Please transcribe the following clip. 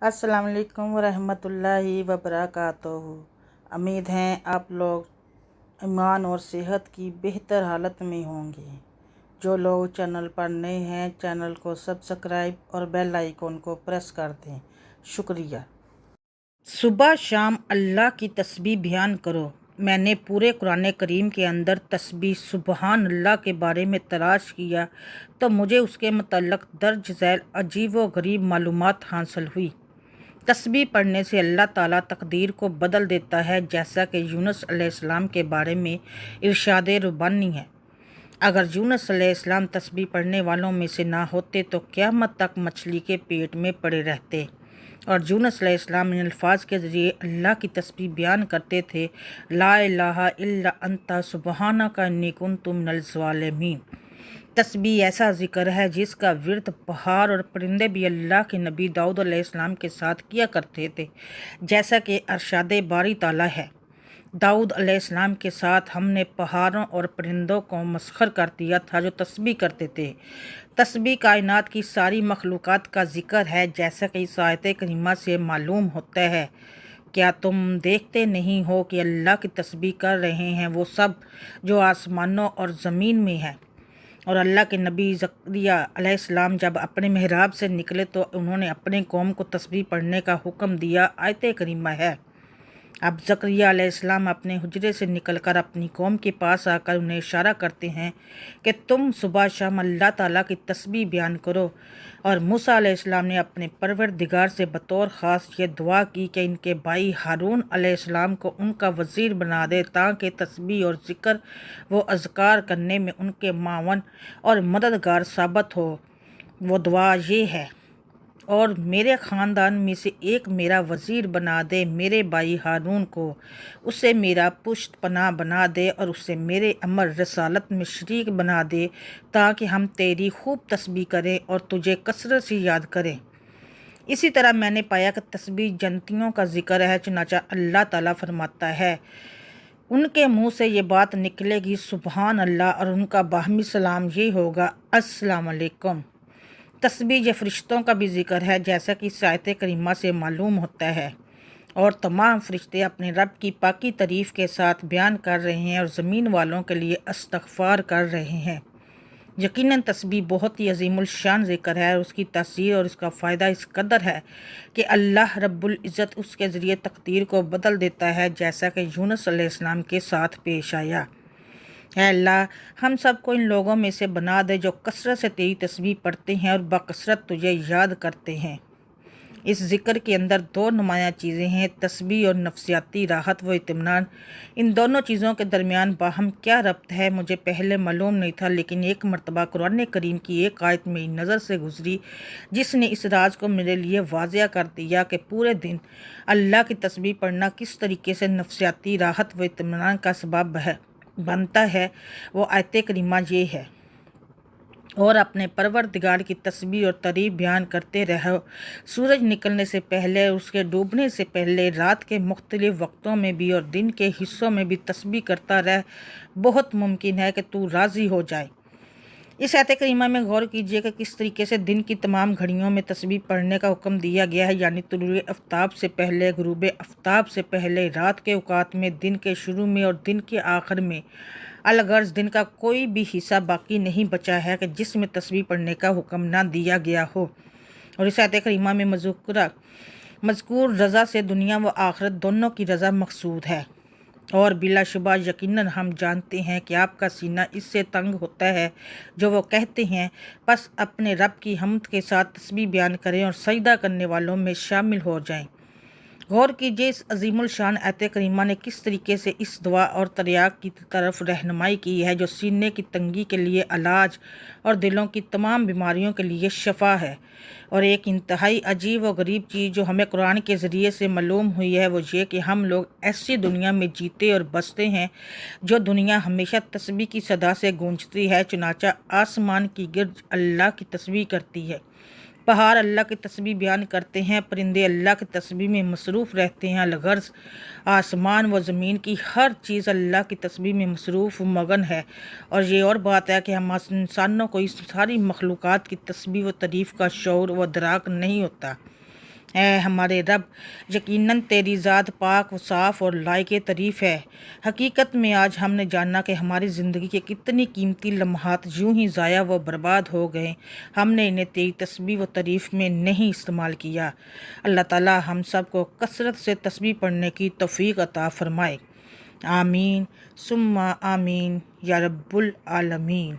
अस्सलाम वालेकुम रहमतुल्लाहि वबरकातुहू। उम्मीद है आप लोग ईमान और सेहत की बेहतर हालत में होंगे। जो लोग चैनल पर नए हैं चैनल को सब्सक्राइब और बेल आइकन को प्रेस कर दें, शुक्रिया। सुबह शाम अल्लाह की तस्बीह बयान करो। मैंने पूरे कुरान करीम के अंदर तस्बीह सुबहान अल्लाह के बारे में तलाश किया तो मुझे उसके मुतल्लक़ दर्ज झैल अजीब व गरीब मालूमात हासिल हुई। तस्बीह पढ़ने से अल्लाह ताला तकदीर को बदल देता है, जैसा कि यूनुस अलैहिस्सलाम के बारे में इरशाद रुबानी है। अगर यूनुस अलैहिस्सलाम तस्बीह पढ़ने वालों में से ना होते तो क़यामत तक मछली के पेट में पड़े रहते। और यूनुस अलैहिस्सलाम इन अल्फाज के ज़रिए अल्लाह की तस्बीह बयान करते थे, ला इलाहा इल्ला अंता सुबहानका इन्नी कुन्तु मिनल ज़ालिमीन। तस्बीह ऐसा ज़िक्र है जिसका विर्द पहाड़ और परिंदे भी अल्लाह के नबी दाऊद अलैहिस्सलाम के साथ किया करते थे, जैसा कि अरशाद बारी ताला है। दाऊद अलैहिस्सलाम के साथ हमने पहाड़ों और परिंदों को मसखर कर दिया था जो तस्बीह करते थे। तस्बीह कायनात की सारी मखलूक़ात का ज़िक्र है, जैसा कि इस आयत करीमा से मालूम होता है। क्या तुम देखते नहीं हो कि अल्लाह की तस्बीह कर रहे हैं वो सब जो आसमानों और ज़मीन में है। और अल्लाह के नबी ज़करिया अलैहिस्सलाम जब अपने महराब से निकले तो उन्होंने अपने कौम को तस्बीह पढ़ने का हुक्म दिया। आयत करीमा है। अब ज़करिया अलैहिस्सलाम अपने हुजरे से निकलकर अपनी कौम के पास आकर उन्हें इशारा करते हैं कि तुम सुबह शाम अल्लाह ताला की तस्बीह बयान करो। और मूसा अलैहिस्सलाम ने अपने परवरदिगार से बतौर ख़ास ये दुआ की कि इनके भाई हारून अलैहिस्सलाम को उनका वज़ीर बना दे, ताकि तस्बीह और ज़िक्र व अज़कार करने में उनके मावन और मददगार साबित हो। वो दुआ ये है, और मेरे ख़ानदान में से एक मेरा वज़ीर बना दे मेरे भाई हारून को, उसे मेरा पुश्त पनाह बना दे और उसे मेरे अमर रसालत में शरीक बना दे, ताकि हम तेरी खूब तस्बीह करें और तुझे कसरत से याद करें। इसी तरह मैंने पाया कि तस्बीह जन्नतियों का ज़िक्र है, चुनांचे अल्लाह ताला फरमाता है उनके मुँह से ये बात निकलेगी सुबहान अल्लाह, और उनका बाहमी सलाम ये होगा अस्सलाम वालेकुम। तस्बीह ये फ़रिश्तों का भी ज़िक्र है, जैसा कि इस आयत करीमा से मालूम होता है। और तमाम फ़रिश्ते अपने रब की पाकी तारीफ़ के साथ बयान कर रहे हैं और ज़मीन वालों के लिए इस्तग़फ़ार कर रहे हैं। यकीनन तस्बीह बहुत ही अज़ीमुल शान ज़िक्र है और उसकी तासीर और इसका फ़ायदा इस कदर है कि अल्लाह रब्बुल इज़्ज़त उसके ज़रिए तकदीर को बदल देता है, जैसा कि यूनुस अलैहिस्सलाम के साथ पेश आया। है अल्लाह, हम सब को इन लोगों में से बना दे जो कसरत से तेरी तस्बीह पढ़ते हैं और बकसरत तुझे याद करते हैं। इस ज़िक्र के अंदर दो नुमायाँ चीज़ें हैं, तस्बीह और नफ्सियाती राहत व इत्मीनान। इन दोनों चीज़ों के दरमियान बाहम क्या रब्त है मुझे पहले मालूम नहीं था, लेकिन एक मरतबा कुरान करीम की एक आयत मेरी नज़र से गुज़री जिसने इस राज को मेरे लिए वाज़िया कर दिया कि पूरे दिन अल्लाह की तस्बीह पढ़ना किस तरीके से नफ्सियाती राहत व इत्मीनान का सबब बनता है। वो आयत करीमा ये है, और अपने परवरदिगार की तस्बीह और तारीफ़ बयान करते रहो, सूरज निकलने से पहले, उसके डूबने से पहले, रात के मुख्तलिफ़ वक्तों में भी और दिन के हिस्सों में भी तस्बीह करता रह। बहुत मुमकिन है कि तू राज़ी हो जाए। इस आयत करीमा में गौर कीजिए कि किस तरीके से दिन की तमाम घड़ियों में तस्बीह पढ़ने का हुक्म दिया गया है, यानी तुलूए आफ्ताब से पहले, गुरूब आफ्ताब से पहले, रात के औकात में, दिन के शुरू में और दिन के आखिर में। अलगर्ज दिन का कोई भी हिस्सा बाकी नहीं बचा है कि जिसमें तस्बीह पढ़ने का हुक्म ना दिया गया हो। और इस आयत करीमा में मज़कूर रज़ा से दुनिया व आखिरत दोनों की रज़ा मकसूद है। और बिलाशुबा यकीनन हम जानते हैं कि आपका सीना इससे तंग होता है जो वो कहते हैं, बस अपने रब की हम्द के साथ तस्बीह बयान करें और सजदा करने वालों में शामिल हो जाएं। गौर कीजिए इस अजीमुल शान आयत करीमा ने किस तरीके से इस दुआ और तरियाक की तरफ रहनुमाई की है जो सीने की तंगी के लिए इलाज और दिलों की तमाम बीमारियों के लिए शफा है। और एक इंतहाई अजीब व गरीब चीज़ जो हमें कुरान के ज़रिए से मालूम हुई है वो ये कि हम लोग ऐसी दुनिया में जीते और बसते हैं जो दुनिया हमेशा तस्बीह की सदा से गूंजती है, चुनांचे आसमान की गिरज अल्लाह की तस्बीह करती है, पहाड़ अल्लाह की तस्बीह बयान करते हैं, परिंदे अल्लाह की तस्बीह में मसरूफ़ रहते हैं। अलगर्ज आसमान व ज़मीन की हर चीज़ अल्लाह की तस्बीह में मसरूफ़ मगन है। और ये और बात है कि हम इंसानों को इस सारी मखलूक़ात की तस्बीह व तारीफ़ का शऊर व दराक नहीं होता। اے ہمارے رب، یقیناً تیری ذات پاک و صاف اور لائق تعریف ہے۔ حقیقت میں آج ہم نے جانا کہ ہماری زندگی کے کتنی قیمتی لمحات یوں ہی ضائع و برباد ہو گئے، ہم نے انہیں تیری تسبیح و تعریف میں نہیں استعمال کیا۔ اللہ تعالیٰ ہم سب کو کثرت سے تسبیح پڑھنے کی توفیق عطا فرمائے۔ آمین ثم آمین یا رب العالمین۔